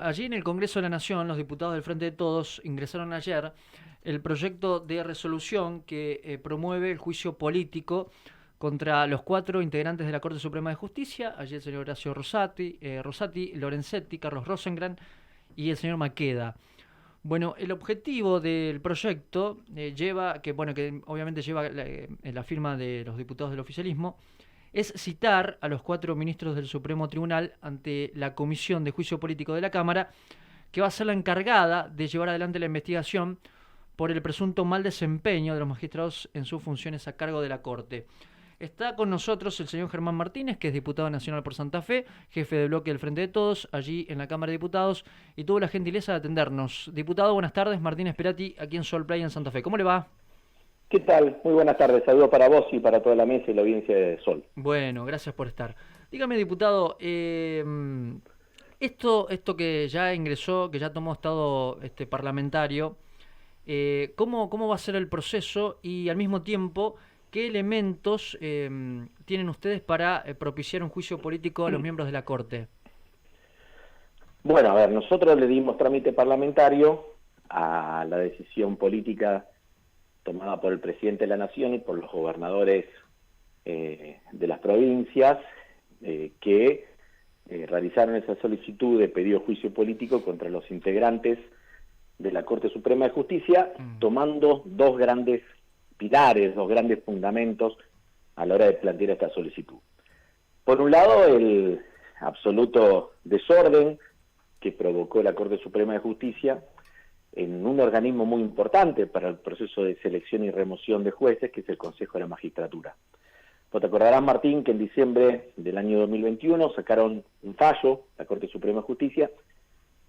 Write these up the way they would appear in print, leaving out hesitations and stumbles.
allí en el Congreso de la Nación, los diputados del Frente de Todos ingresaron ayer el proyecto de resolución que promueve el juicio político contra los 4 integrantes de la Corte Suprema de Justicia, allí el señor Horacio Rosati, Lorenzetti, Carlos Rosengren y el señor Maqueda. Bueno, el objetivo del proyecto que obviamente lleva la firma de los diputados del oficialismo, es citar a los 4 ministros del Supremo Tribunal ante la Comisión de Juicio Político de la Cámara, que va a ser la encargada de llevar adelante la investigación por el presunto mal desempeño de los magistrados en sus funciones a cargo de la Corte. Está con nosotros el señor Germán Martínez, que es diputado nacional por Santa Fe, jefe de bloque del Frente de Todos, allí en la Cámara de Diputados, y tuvo la gentileza de atendernos. Diputado, buenas tardes. Martín Esperati, aquí en Sol Play, en Santa Fe. ¿Cómo le va? ¿Qué tal? Muy buenas tardes. Saludos para vos y para toda la mesa y la audiencia de Sol. Bueno, gracias por estar. Dígame, diputado, esto que ya ingresó, que ya tomó estado parlamentario, ¿cómo va a ser el proceso y al mismo tiempo qué elementos tienen ustedes para propiciar un juicio político a los miembros de la Corte? Bueno, a ver, nosotros le dimos trámite parlamentario a la decisión política tomada por el presidente de la Nación y por los gobernadores de las provincias que realizaron esa solicitud de pedido de juicio político contra los integrantes de la Corte Suprema de Justicia, tomando dos grandes pilares, dos grandes fundamentos a la hora de plantear esta solicitud. Por un lado, el absoluto desorden que provocó la Corte Suprema de Justicia en un organismo muy importante para el proceso de selección y remoción de jueces, que es el Consejo de la Magistratura. Vos te acordarás, Martín, que en diciembre del año 2021 sacaron un fallo, la Corte Suprema de Justicia,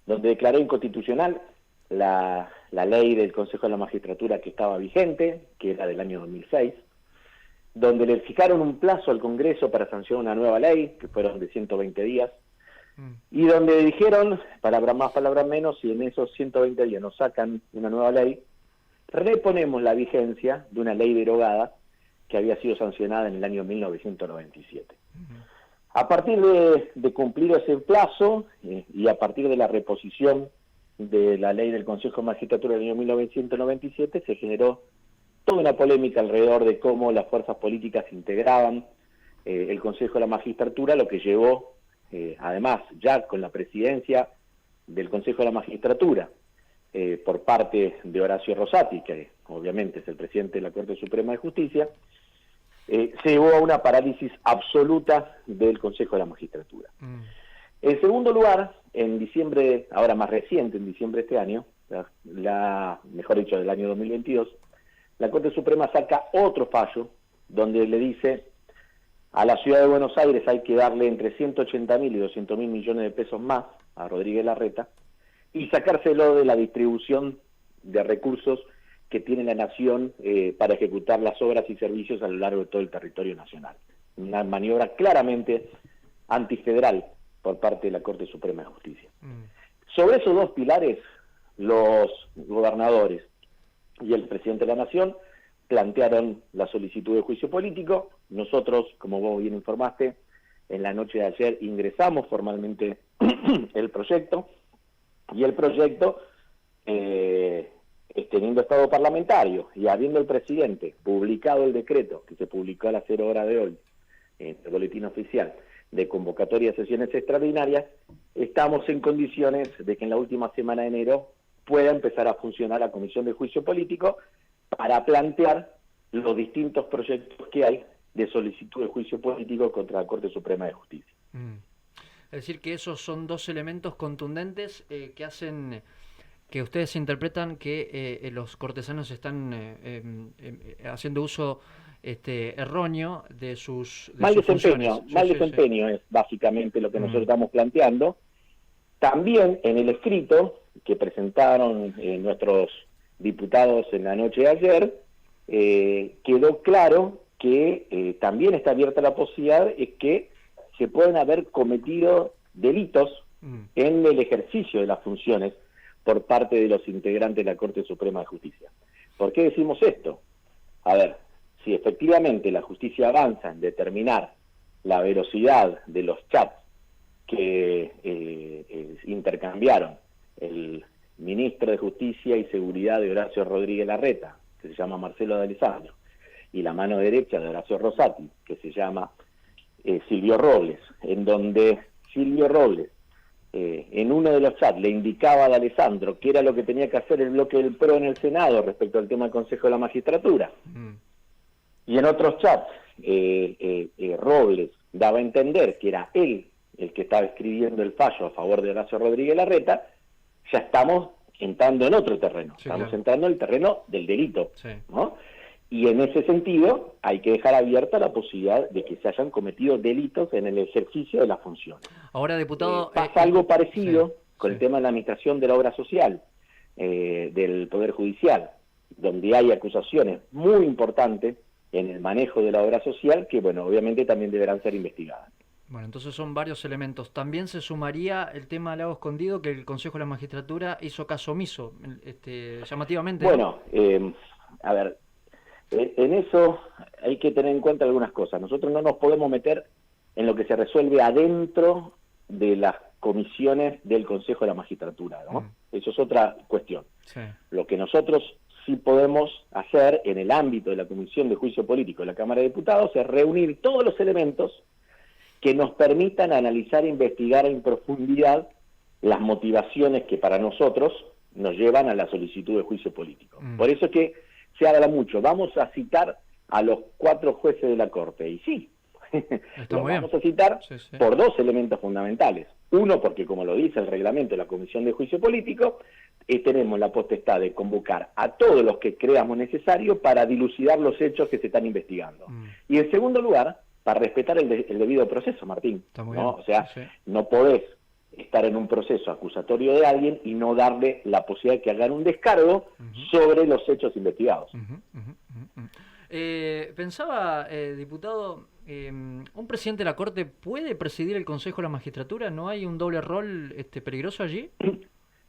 donde declaró inconstitucional la ley del Consejo de la Magistratura que estaba vigente, que era del año 2006, donde le fijaron un plazo al Congreso para sancionar una nueva ley, que fueron de 120 días, y donde dijeron, palabras más, palabras menos, si en esos 120 días nos sacan una nueva ley, reponemos la vigencia de una ley derogada que había sido sancionada en el año 1997. A partir de cumplir ese plazo y a partir de la reposición de la ley del Consejo de Magistratura del año 1997, se generó toda una polémica alrededor de cómo las fuerzas políticas integraban el Consejo de la Magistratura, lo que llevó además, ya con la presidencia del Consejo de la Magistratura, por parte de Horacio Rosati, que obviamente es el presidente de la Corte Suprema de Justicia, se llevó a una parálisis absoluta del Consejo de la Magistratura. En segundo lugar, en diciembre, ahora más reciente, en diciembre de este año, mejor dicho, del año 2022, la Corte Suprema saca otro fallo donde le dice: a la Ciudad de Buenos Aires hay que darle entre 180.000 y 200.000 millones de pesos más a Rodríguez Larreta y sacárselo de la distribución de recursos que tiene la Nación para ejecutar las obras y servicios a lo largo de todo el territorio nacional. Una maniobra claramente antifederal por parte de la Corte Suprema de Justicia. Sobre esos dos pilares, los gobernadores y el presidente de la Nación plantearon la solicitud de juicio político. Nosotros, como vos bien informaste, en la noche de ayer ingresamos formalmente el proyecto, y el proyecto, teniendo estado parlamentario y habiendo el presidente publicado el decreto, que se publicó a las 0 horas de hoy, en el boletín oficial, de convocatoria de sesiones extraordinarias, estamos en condiciones de que en la última semana de enero pueda empezar a funcionar la Comisión de Juicio Político para plantear los distintos proyectos que hay de solicitud de juicio político contra la Corte Suprema de Justicia. Es decir, que esos son dos elementos contundentes que hacen que ustedes interpretan que los cortesanos están haciendo uso erróneo de sus funciones. Mal desempeño es básicamente lo que nosotros estamos planteando. También en el escrito que presentaron nuestros diputados en la noche de ayer, quedó claro que también está abierta la posibilidad de que se pueden haber cometido delitos en el ejercicio de las funciones por parte de los integrantes de la Corte Suprema de Justicia. ¿Por qué decimos esto? A ver, si efectivamente la justicia avanza en determinar la velocidad de los chats que intercambiaron el ministro de Justicia y Seguridad de Horacio Rodríguez Larreta, que se llama Marcelo D'Alessandro, y la mano derecha de Horacio Rosati, que se llama Silvio Robles, en donde Silvio Robles, en uno de los chats, le indicaba a D'Alessandro qué era lo que tenía que hacer el bloque del PRO en el Senado respecto al tema del Consejo de la Magistratura. Y en otros chats, Robles daba a entender que era él el que estaba escribiendo el fallo a favor de Horacio Rodríguez Larreta. Ya estamos entrando en otro terreno, Sí, estamos claro. entrando en el terreno del delito, Sí. ¿no? Y en ese sentido hay que dejar abierta la posibilidad de que se hayan cometido delitos en el ejercicio de las funciones. Ahora, diputado... Pasa algo parecido sí, con sí. el tema de la administración de la obra social del Poder Judicial, donde hay acusaciones muy importantes en el manejo de la obra social que, bueno, obviamente también deberán ser investigadas. Bueno, entonces son varios elementos. También se sumaría el tema del lago escondido, que el Consejo de la Magistratura hizo caso omiso, llamativamente, ¿no? Bueno, a ver, en eso hay que tener en cuenta algunas cosas. Nosotros no nos podemos meter en lo que se resuelve adentro de las comisiones del Consejo de la Magistratura, ¿no? Eso es otra cuestión. Sí. Lo que nosotros sí podemos hacer en el ámbito de la Comisión de Juicio Político de la Cámara de Diputados es reunir todos los elementos que nos permitan analizar e investigar en profundidad las motivaciones que para nosotros nos llevan a la solicitud de juicio político. Por eso es que se habla mucho, vamos a citar a los 4 jueces de la Corte, y sí, Está los muy bien. vamos a citar Sí, sí. por 2 elementos fundamentales. Uno, porque como lo dice el reglamento de la Comisión de Juicio Político, tenemos la potestad de convocar a todos los que creamos necesario para dilucidar los hechos que se están investigando. Y en segundo lugar, para respetar el debido proceso, Martín, Está muy ¿no? bien. O sea, Sí, sí. no podés estar en un proceso acusatorio de alguien y no darle la posibilidad de que hagan un descargo sobre los hechos investigados. Pensaba, diputado, ¿un presidente de la Corte puede presidir el Consejo de la Magistratura? ¿No hay un doble rol peligroso allí?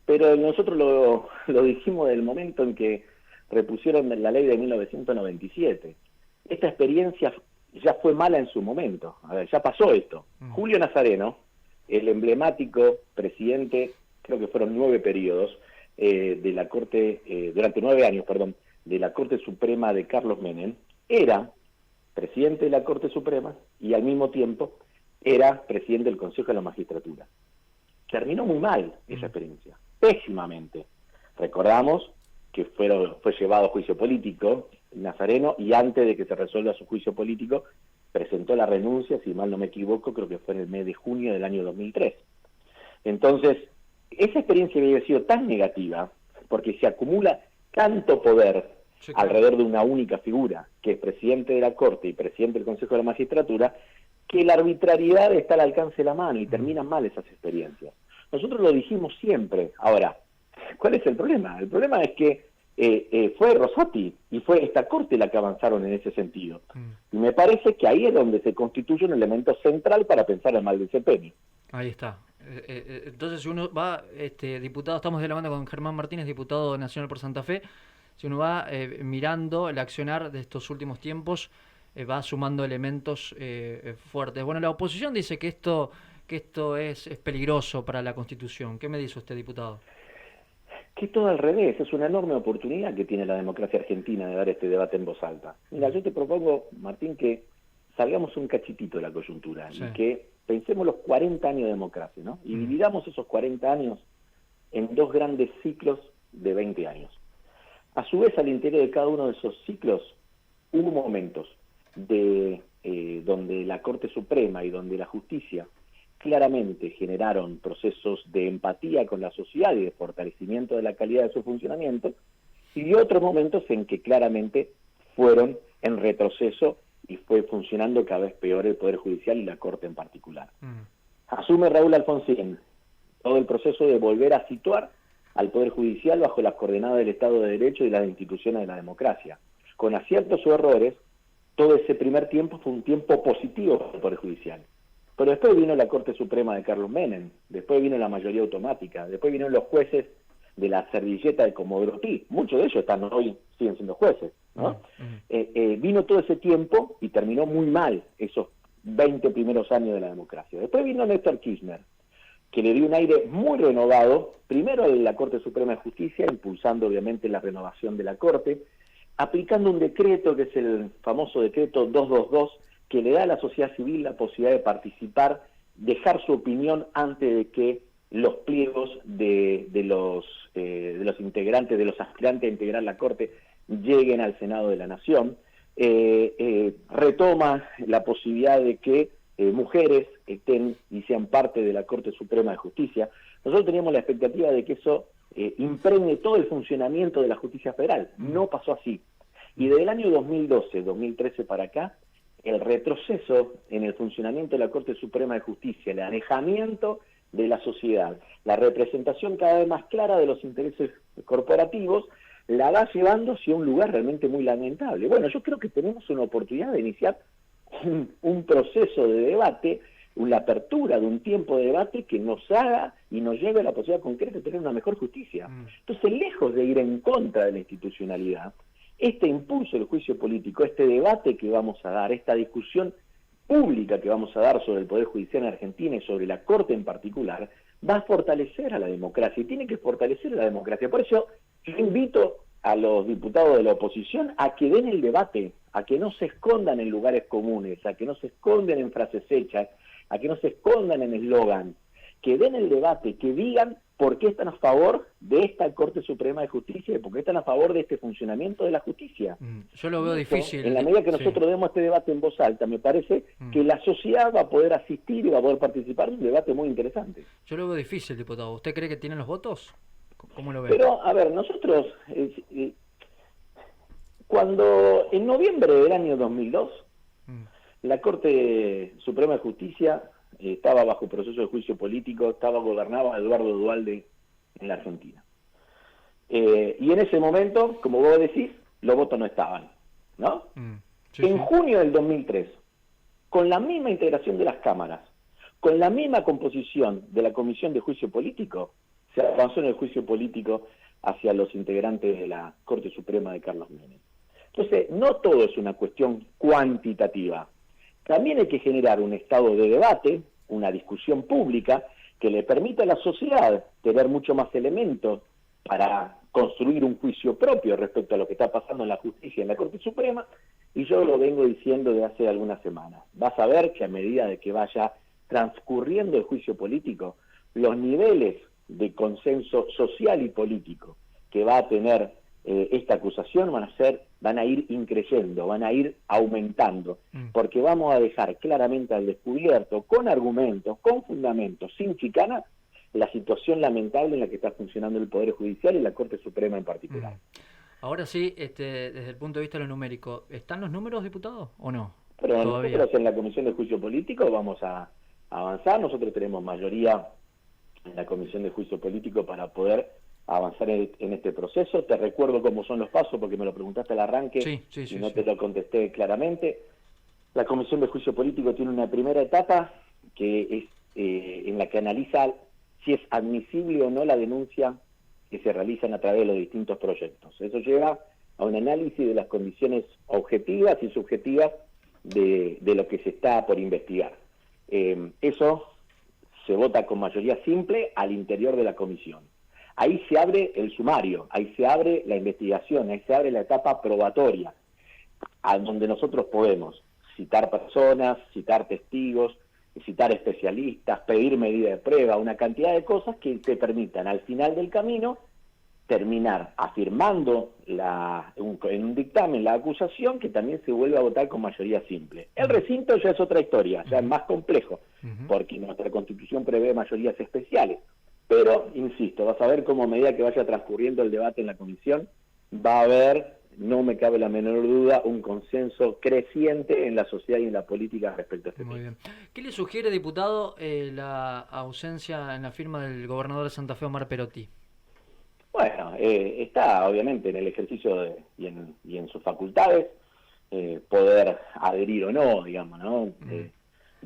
Pero nosotros lo dijimos del momento en que repusieron la ley de 1997. Esta experiencia ya fue mala en su momento. A ver, ya pasó esto. Julio Nazareno, el emblemático presidente, creo que fueron 9 periodos, de la Corte, durante 9 años, perdón, de la Corte Suprema de Carlos Menem, era presidente de la Corte Suprema y al mismo tiempo era presidente del Consejo de la Magistratura. Terminó muy mal esa experiencia, pésimamente. Recordamos que fue llevado a juicio político Nazareno, y antes de que se resuelva su juicio político presentó la renuncia, si mal no me equivoco, creo que fue en el mes de junio del año 2003. Entonces, esa experiencia había sido tan negativa porque se acumula tanto poder alrededor de una única figura, que es presidente de la Corte y presidente del Consejo de la Magistratura, que la arbitrariedad está al alcance de la mano y terminan mal esas experiencias. Nosotros lo dijimos siempre. Ahora, ¿cuál es el problema? El problema es que fue Rosati y fue esta Corte la que avanzaron en ese sentido. Y me parece que ahí es donde se constituye un elemento central para pensar en mal desempeño. Ahí está. Entonces, si uno va, diputado, estamos de la mano con Germán Martínez, diputado nacional por Santa Fe, si uno va mirando el accionar de estos últimos tiempos, va sumando elementos fuertes. Bueno, la oposición dice que esto es peligroso para la Constitución. ¿Qué me dice usted, diputado? Que todo al revés, es una enorme oportunidad que tiene la democracia argentina de dar este debate en voz alta. Mira, yo te propongo, Martín, que salgamos un cachitito de la coyuntura y que pensemos los 40 años de democracia, ¿no? Y dividamos esos 40 años en 2 grandes ciclos de 20 años. A su vez, al interior de cada uno de esos ciclos, hubo momentos donde la Corte Suprema y donde la justicia claramente generaron procesos de empatía con la sociedad y de fortalecimiento de la calidad de su funcionamiento, y otros momentos en que claramente fueron en retroceso y fue funcionando cada vez peor el Poder Judicial y la Corte en particular. Asume Raúl Alfonsín todo el proceso de volver a situar al Poder Judicial bajo las coordenadas del Estado de Derecho y las instituciones de la democracia. Con aciertos o errores, todo ese primer tiempo fue un tiempo positivo para el Poder Judicial. Pero después vino la Corte Suprema de Carlos Menem, después vino la mayoría automática, después vinieron los jueces de la servilleta de Comodoro Pi, muchos de ellos están hoy, siguen siendo jueces, ¿no? Vino todo ese tiempo y terminó muy mal esos 20 primeros años de la democracia. Después vino Néstor Kirchner, que le dio un aire muy renovado, primero a la Corte Suprema de Justicia, impulsando obviamente la renovación de la Corte, aplicando un decreto que es el famoso decreto 222, que le da a la sociedad civil la posibilidad de participar, dejar su opinión antes de que los pliegos de los integrantes, de los aspirantes a integrar la Corte, lleguen al Senado de la Nación. Retoma la posibilidad de que mujeres estén y sean parte de la Corte Suprema de Justicia. Nosotros teníamos la expectativa de que eso impregne todo el funcionamiento de la justicia federal. No pasó así. Y desde el año 2012, 2013 para acá, el retroceso en el funcionamiento de la Corte Suprema de Justicia, el alejamiento de la sociedad, la representación cada vez más clara de los intereses corporativos, la va llevando hacia un lugar realmente muy lamentable. Bueno, yo creo que tenemos una oportunidad de iniciar un proceso de debate, una apertura de un tiempo de debate que nos haga y nos lleve a la posibilidad concreta de tener una mejor justicia. Entonces, lejos de ir en contra de la institucionalidad, este impulso del juicio político, este debate que vamos a dar, esta discusión pública que vamos a dar sobre el Poder Judicial en Argentina y sobre la Corte en particular, va a fortalecer a la democracia y tiene que fortalecer a la democracia. Por eso yo invito a los diputados de la oposición a que den el debate, a que no se escondan en lugares comunes, a que no se escondan en frases hechas, a que no se escondan en eslogan, que den el debate, que digan por qué están a favor de esta Corte Suprema de Justicia y por qué están a favor de este funcionamiento de la justicia. Yo lo veo difícil. En la medida que nosotros demos este debate en voz alta, me parece que la sociedad va a poder asistir y va a poder participar en un debate muy interesante. Yo lo veo difícil, diputado. ¿Usted cree que tienen los votos? ¿Cómo lo ve? Pero, a ver, nosotros, cuando en noviembre del año 2002, la Corte Suprema de Justicia estaba bajo proceso de juicio político, gobernaba Eduardo Duhalde en la Argentina. Y en ese momento, como vos decís, los votos no estaban, ¿no? En junio del 2003, con la misma integración de las cámaras, con la misma composición de la Comisión de Juicio Político, se avanzó en el juicio político hacia los integrantes de la Corte Suprema de Carlos Menem. Entonces, no todo es una cuestión cuantitativa. También hay que generar un estado de debate, una discusión pública, que le permita a la sociedad tener mucho más elementos para construir un juicio propio respecto a lo que está pasando en la justicia en la Corte Suprema, y yo lo vengo diciendo de hace algunas semanas. Vas a ver que a medida de que vaya transcurriendo el juicio político, los niveles de consenso social y político que va a tener esta acusación van a ir increyendo, van a ir aumentando, porque vamos a dejar claramente al descubierto, con argumentos, con fundamentos, sin chicana, la situación lamentable en la que está funcionando el Poder Judicial y la Corte Suprema en particular. Ahora sí, desde el punto de vista de lo numérico, ¿están los números, diputado, o no? Pero ¿Todavía? Nosotros en la Comisión de Juicio Político vamos a avanzar, nosotros tenemos mayoría en la Comisión de Juicio Político para poder avanzar en este proceso. Te recuerdo cómo son los pasos porque me lo preguntaste al arranque y no te lo contesté claramente. La Comisión de Juicio Político tiene una primera etapa que es en la que analiza si es admisible o no la denuncia que se realizan a través de los distintos proyectos. Eso lleva a un análisis de las condiciones objetivas y subjetivas de lo que se está por investigar. Eso se vota con mayoría simple al interior de la comisión. Ahí se abre el sumario, ahí se abre la investigación, ahí se abre la etapa probatoria, a donde nosotros podemos citar personas, citar testigos, citar especialistas, pedir medida de prueba, una cantidad de cosas que te permitan al final del camino terminar afirmando en un dictamen la acusación, que también se vuelve a votar con mayoría simple. El recinto ya es otra historia, ya es más complejo, porque nuestra Constitución prevé mayorías especiales. Pero, insisto, vas a ver cómo a medida que vaya transcurriendo el debate en la comisión, va a haber, no me cabe la menor duda, un consenso creciente en la sociedad y en la política respecto a este tema. Muy bien. ¿Qué le sugiere, diputado, la ausencia en la firma del gobernador de Santa Fe, Omar Perotti? Bueno, está obviamente en el ejercicio y en sus facultades poder adherir o no, digamos, ¿no?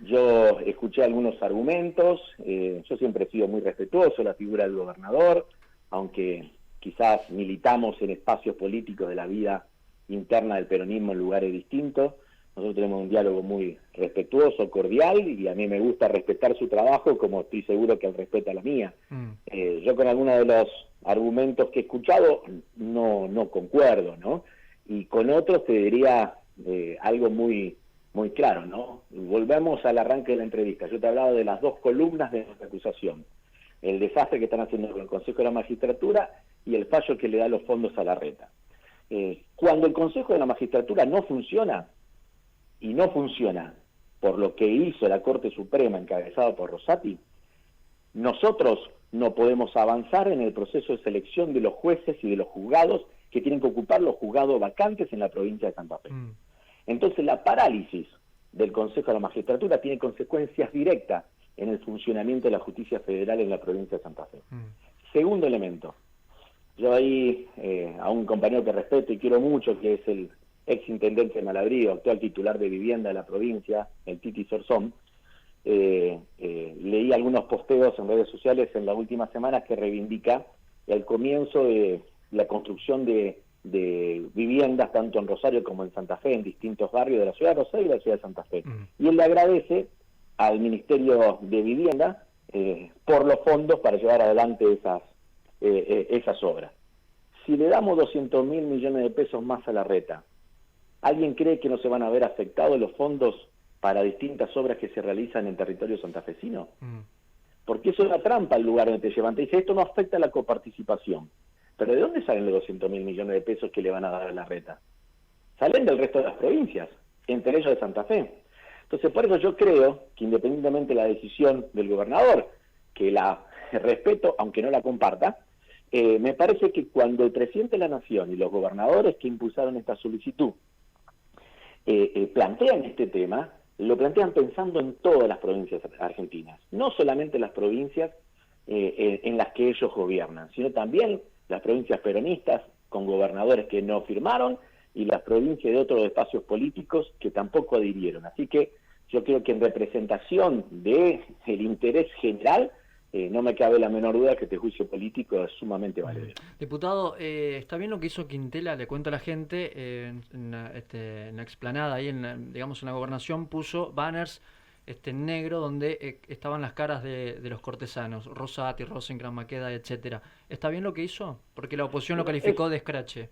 Yo escuché algunos argumentos, yo siempre he sido muy respetuoso de la figura del gobernador, aunque quizás militamos en espacios políticos de la vida interna del peronismo en lugares distintos. nosotros tenemos un diálogo muy respetuoso, cordial, y a mí me gusta respetar su trabajo como estoy seguro que él respeta la mía. Yo con algunos de los argumentos que he escuchado no concuerdo, ¿no? Y con otros te diría algo muy claro, ¿no? Volvemos al arranque de la entrevista. Yo te he hablado de las dos columnas de nuestra acusación: el desastre que están haciendo con el Consejo de la Magistratura y el fallo que le da los fondos a Larreta. Cuando el Consejo de la Magistratura no funciona, y no funciona por lo que hizo la Corte Suprema encabezada por Rosati, nosotros no podemos avanzar en el proceso de selección de los jueces y de los juzgados que tienen que ocupar los juzgados vacantes en la provincia de Santa Fe. Entonces la parálisis del Consejo de la Magistratura tiene consecuencias directas en el funcionamiento de la justicia federal en la provincia de Santa Fe. Segundo elemento, yo ahí a un compañero que respeto y quiero mucho, que es el ex intendente de Malabrío, actual titular de vivienda de la provincia, el Titi Sorzón, leí algunos posteos en redes sociales en las últimas semanas que reivindica el comienzo de la construcción de viviendas tanto en Rosario como en Santa Fe, en distintos barrios de la ciudad de Rosario y de la ciudad de Santa Fe. Y él le agradece al Ministerio de Vivienda por los fondos para llevar adelante esas obras. Si le damos 200.000 millones de pesos más a Larreta, ¿alguien cree que no se van a ver afectados los fondos para distintas obras que se realizan en territorio santafesino? Porque eso es una trampa el lugar donde te llevan. Te dice, esto no afecta a la coparticipación. Pero ¿de dónde salen los 200.000 millones de pesos que le van a dar a Larreta? Salen del resto de las provincias, entre ellos de Santa Fe. Entonces, por eso yo creo que independientemente de la decisión del gobernador, que la respeto, aunque no la comparta, me parece que cuando el presidente de la Nación y los gobernadores que impulsaron esta solicitud plantean este tema, lo plantean pensando en todas las provincias argentinas, no solamente las provincias en las que ellos gobiernan, sino también las provincias peronistas con gobernadores que no firmaron y las provincias de otros espacios políticos que tampoco adhirieron. Así que yo creo que en representación del interés general, no me cabe la menor duda que este juicio político es sumamente valedero. Diputado, está bien lo que hizo Quintela, le cuento a la gente, en la explanada, ahí en la gobernación, puso banners en negro donde estaban las caras de los cortesanos, Rosati, Rosengren, Maqueda, etcétera. ¿Está bien lo que hizo? Porque la oposición lo calificó de escrache.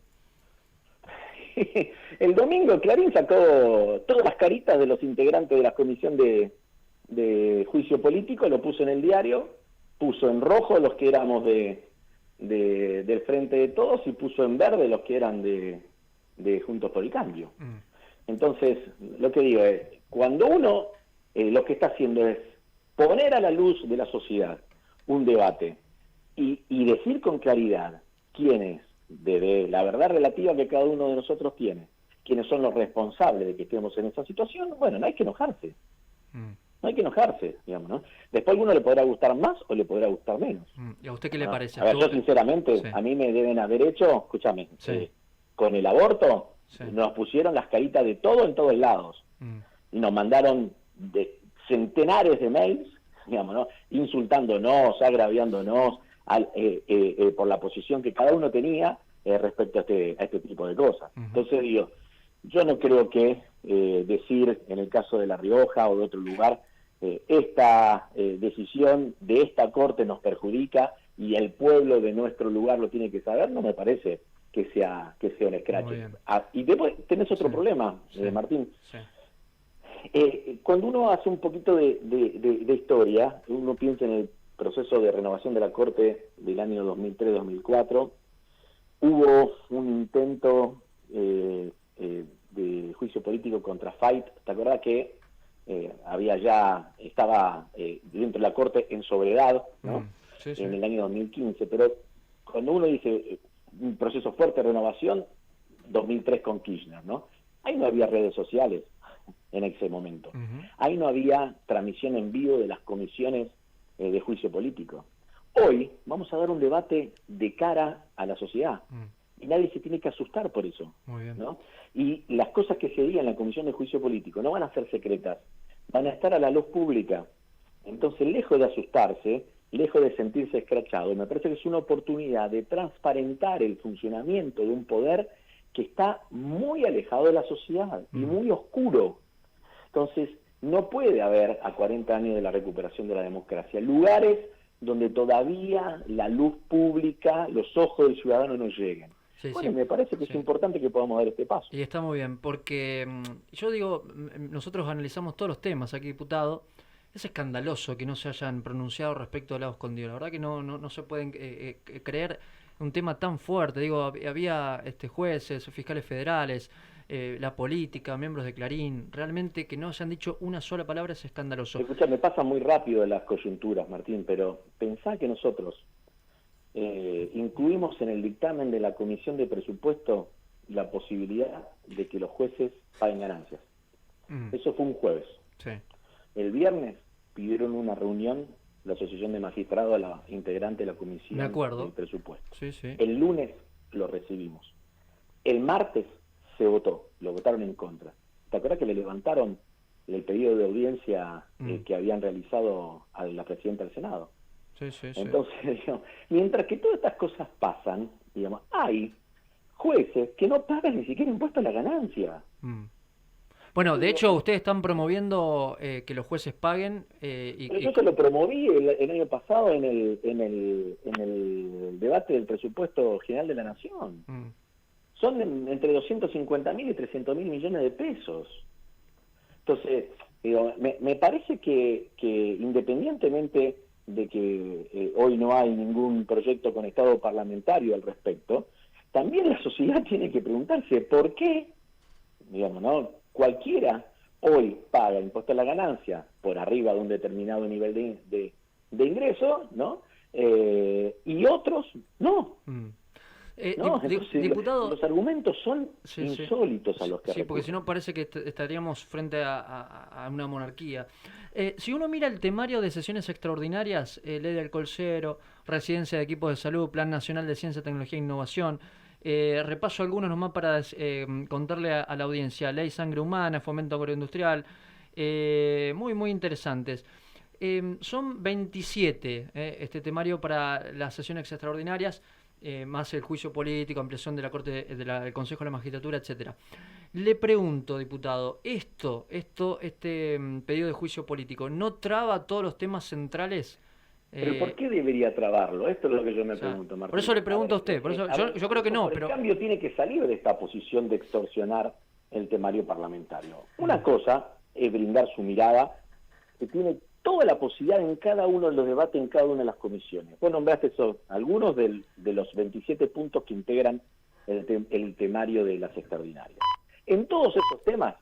El domingo Clarín sacó todas las caritas de los integrantes de la comisión de juicio político, lo puso en el diario, puso en rojo los que éramos del Frente de Todos y puso en verde los que eran de Juntos por el Cambio. Entonces, lo que digo es, cuando uno lo que está haciendo es poner a la luz de la sociedad un debate y decir con claridad quiénes, de la verdad relativa que cada uno de nosotros tiene, quiénes son los responsables de que estemos en esa situación, bueno, no hay que enojarse. No hay que enojarse, digamos, ¿no? Después a alguno le podrá gustar más o le podrá gustar menos. ¿Y a usted qué le parece? A ver, yo sinceramente, a mí me deben haber hecho, escúchame, con el aborto, nos pusieron las caritas de todo en todos lados. Y nos mandaron de centenares de mails, digamos, ¿no? Insultándonos, agraviándonos por la posición que cada uno tenía respecto a este tipo de cosas. Entonces digo, yo no creo que decir en el caso de La Rioja o de otro lugar, esta decisión de esta Corte nos perjudica y el pueblo de nuestro lugar lo tiene que saber, no me parece que sea un escrache. Y después tenés otro problema, Martín. Cuando uno hace un poquito de historia, uno piensa en el proceso de renovación de la Corte del año 2003-2004, hubo un intento de juicio político contra Fait. ¿Te acuerdas que estaba dentro de la Corte en sobriedad, ¿no? En el año 2015, pero cuando uno dice un proceso fuerte de renovación, 2003 con Kirchner, ¿no? Ahí no había redes sociales en ese momento. Ahí no había transmisión en vivo de las comisiones de juicio político. Hoy vamos a dar un debate de cara a la sociedad y nadie se tiene que asustar por eso, ¿no? Y las cosas que se digan en la comisión de juicio político no van a ser secretas, van a estar a la luz pública. Entonces, lejos de asustarse, lejos de sentirse escrachado, me parece que es una oportunidad de transparentar el funcionamiento de un poder que está muy alejado de la sociedad y muy oscuro. Entonces, no puede haber, a 40 años de la recuperación de la democracia, lugares donde todavía la luz pública, los ojos del ciudadano no lleguen. Sí, Bueno, sí, me parece que es importante que podamos dar este paso. y está muy bien, porque yo digo, nosotros analizamos todos los temas aquí, diputado. Es escandaloso que no se hayan pronunciado respecto al lago escondido. La verdad que no se pueden creer un tema tan fuerte. Digo, había jueces, fiscales federales, la política, miembros de Clarín. Realmente que no se han dicho una sola palabra es escandaloso. Escucha, me pasa muy rápido las coyunturas, Martín, pero pensá que nosotros incluimos en el dictamen de la Comisión de Presupuesto la posibilidad de que los jueces paguen ganancias. Eso fue un jueves. Sí. El viernes pidieron una reunión la Asociación de Magistrados a la integrante de la Comisión de Presupuesto. Sí, sí. El lunes lo recibimos. El martes se votó, lo votaron en contra. ¿Te acuerdas que le levantaron el pedido de audiencia que habían realizado a la presidenta del Senado? Sí, sí, Entonces, digamos, mientras que todas estas cosas pasan, digamos, hay jueces que no pagan ni siquiera impuesto a la ganancia. Bueno, de hecho, ustedes están promoviendo que los jueces paguen. Pero yo se lo promoví el año pasado en el debate del presupuesto general de la Nación. Son entre 250.000 y 300.000 millones de pesos. Entonces, digo, me parece que independientemente de que hoy no hay ningún proyecto conectado parlamentario al respecto, también la sociedad tiene que preguntarse por qué, digamos, ¿no? Cualquiera hoy paga impuesto a la ganancia por arriba de un determinado nivel de ingreso, ¿no? Y otros no. Entonces, diputado, los argumentos son insólitos a los que porque si no parece que estaríamos frente a una monarquía. Si uno mira el temario de sesiones extraordinarias, ley del alcohol cero, residencia de equipos de salud, Plan Nacional de Ciencia, Tecnología e Innovación, repaso algunos nomás para contarle a la audiencia, ley sangre humana, fomento agroindustrial, muy interesantes. Son 27 este temario para las sesiones extraordinarias, más el juicio político, ampliación de la Corte, del Consejo de la Magistratura, etcétera. Le pregunto, diputado, este pedido de juicio político, ¿no traba todos los temas centrales? ¿Pero por qué debería trabarlo? Esto es lo que yo me pregunto, Martín. Por eso le pregunto a usted. Por eso, yo creo que no. Pero el cambio tiene que salir de esta posición de extorsionar el temario parlamentario. Una cosa es brindar su mirada, que tiene toda la posibilidad en cada uno de los debates, en cada una de las comisiones. Vos nombraste algunos de los 27 puntos que integran el temario de las extraordinarias. En todos esos temas,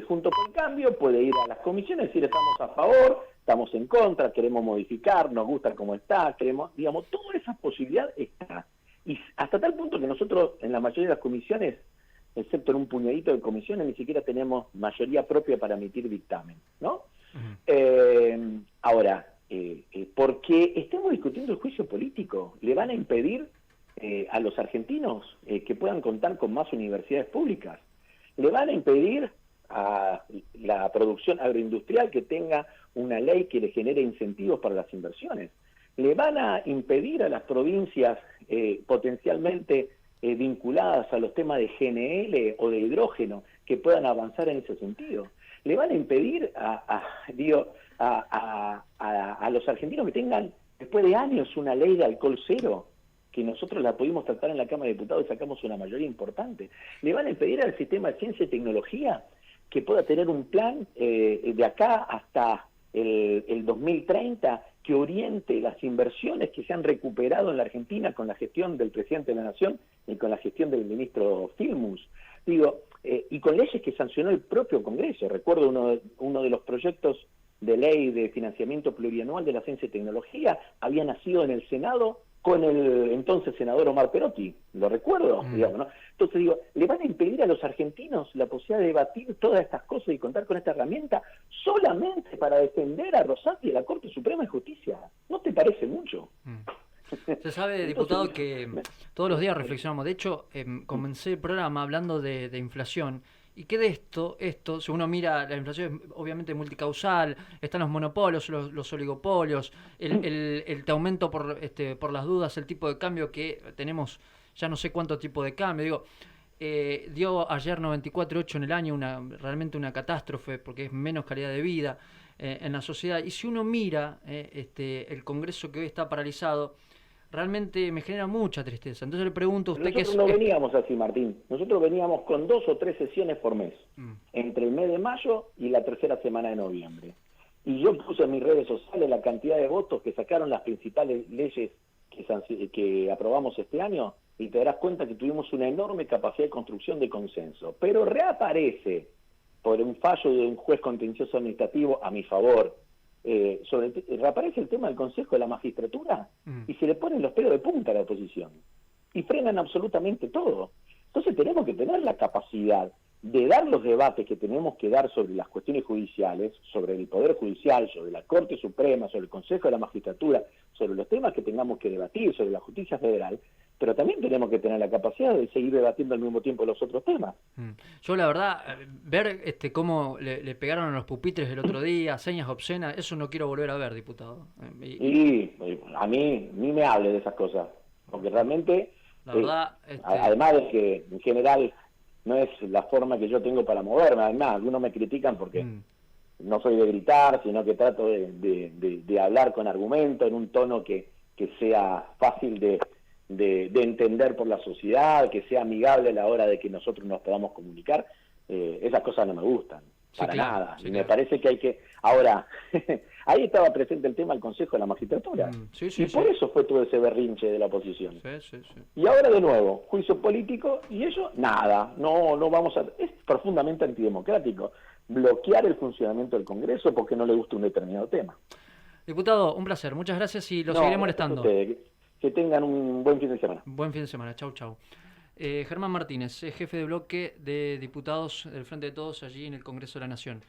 junto con el cambio, puede ir a las comisiones y decir estamos a favor, estamos en contra, queremos modificar, nos gusta cómo está, queremos, digamos, toda esa posibilidad está. Y hasta tal punto que nosotros, en la mayoría de las comisiones, excepto en un puñadito de comisiones, ni siquiera tenemos mayoría propia para emitir dictamen, ¿no? Ahora, porque estemos discutiendo el juicio político, le van a impedir a los argentinos que puedan contar con más universidades públicas, le van a impedir a la producción agroindustrial que tenga una ley que le genere incentivos para las inversiones, le van a impedir a las provincias potencialmente vinculadas a los temas de GNL o de hidrógeno que puedan avanzar en ese sentido. Le van a impedir a los argentinos que tengan, después de años, una ley de alcohol cero, que nosotros la pudimos tratar en la Cámara de Diputados y sacamos una mayoría importante. Le van a impedir al sistema de ciencia y tecnología que pueda tener un plan de acá hasta el 2030 que oriente las inversiones que se han recuperado en la Argentina con la gestión del presidente de la Nación y con la gestión del ministro Filmus. Y con leyes que sancionó el propio Congreso. Recuerdo uno de los proyectos de ley de financiamiento plurianual de la ciencia y tecnología había nacido en el Senado con el entonces senador Omar Perotti, lo recuerdo, digamos, ¿no? Entonces le van a impedir a los argentinos la posibilidad de debatir todas estas cosas y contar con esta herramienta solamente para defender a Rosati y a la Corte Suprema de Justicia. ¿No te parece mucho? Se sabe, diputado, que todos los días reflexionamos. De hecho, comencé el programa hablando de inflación. Y que de esto, si uno mira, la inflación es obviamente multicausal, están los monopolios, los oligopolios, el aumento por las dudas, el tipo de cambio que tenemos, ya no sé cuánto tipo de cambio. dio ayer 94,8 en el año, realmente una catástrofe, porque es menos calidad de vida en la sociedad. Y si uno mira el Congreso que hoy está paralizado, realmente me genera mucha tristeza. Entonces le pregunto a usted Nosotros no veníamos así, Martín. Nosotros veníamos con 2 o 3 sesiones por mes, entre el mes de mayo y la tercera semana de noviembre. Y yo puse en mis redes sociales la cantidad de votos que sacaron las principales leyes que aprobamos este año, y te darás cuenta que tuvimos una enorme capacidad de construcción de consenso. Pero reaparece, por un fallo de un juez contencioso administrativo a mi favor, reaparece el tema del Consejo de la Magistratura y se le ponen los pelos de punta a la oposición y frenan absolutamente todo. Entonces tenemos que tener la capacidad de dar los debates que tenemos que dar sobre las cuestiones judiciales, sobre el Poder Judicial, sobre la Corte Suprema, sobre el Consejo de la Magistratura, sobre los temas que tengamos que debatir, sobre la justicia federal, pero también tenemos que tener la capacidad de seguir debatiendo al mismo tiempo los otros temas. Yo la verdad, ver cómo le pegaron a los pupitres el otro día, señas obscenas, eso no quiero volver a ver, diputado. Y a mí ni me hable de esas cosas, porque realmente, la verdad, además de que en general no es la forma que yo tengo para moverme, además algunos me critican porque no soy de gritar, sino que trato de hablar con argumento, en un tono que sea fácil de entender por la sociedad, que sea amigable a la hora de que nosotros nos podamos comunicar. Esas cosas no me gustan, para nada. Y me parece que hay que... Ahora, ahí estaba presente el tema del Consejo de la Magistratura. Y por eso fue todo ese berrinche de la oposición. Y ahora de nuevo, juicio político, y ellos, nada, no vamos a... Es profundamente antidemocrático bloquear el funcionamiento del Congreso porque no le gusta un determinado tema. Diputado, un placer, muchas gracias y lo seguiré molestando. Que tengan un buen fin de semana. Buen fin de semana, chau, chau. Germán Martínez, jefe de bloque de diputados del Frente de Todos allí en el Congreso de la Nación.